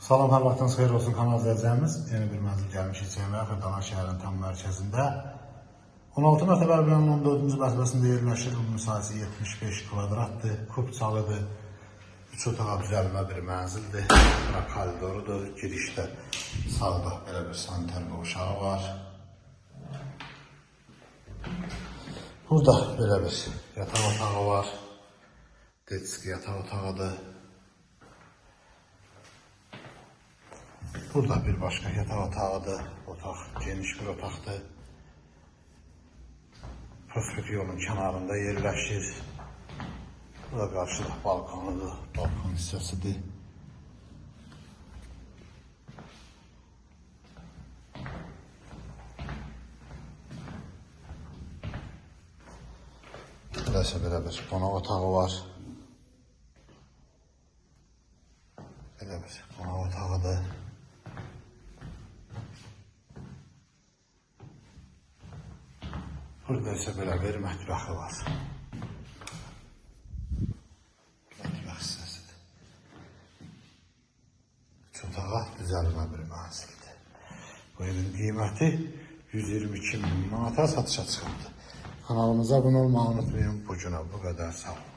Salam, hər vaxtınız xeyir olsun kanal izləyicilərimiz. Yeni bir mənzil gəlmişik Cəmiyyət Xırdalan şəhərinin tam mərkəzində. 16 mərtəbəli binanın 14-cü mərtəbəsində yerləşir. Ümumi sahəsi 75 kvadratdır, kubçalıdır. 3 otağa düzəlmə bir mənzildir. Bura koridorudur. Girişdə sağda belə bir sanitar qovşağı var. Burada belə bir yataq otağı var. Detski yataq otağıdır. Burada bir başka yataq otağıdır. Otaq geniş bir otaqdır. Prospekt yolun kənarında yerləşir. Burada qarşıda balkonudur. Balkon hissəsidir. Burası belə bir qonaq otağı var. Belə bir qonaq otağıdır. Burada ise belə bir mətbəxi var. Mətbəx hissəsidir. Üç otağa düzəlmə bir mənzildir. Bu evin qiyməti 122 min manata satışa çıxırdı. Kanalımıza abunə olmayı unutmayın. Bu günə bu qədər. Sağ olun.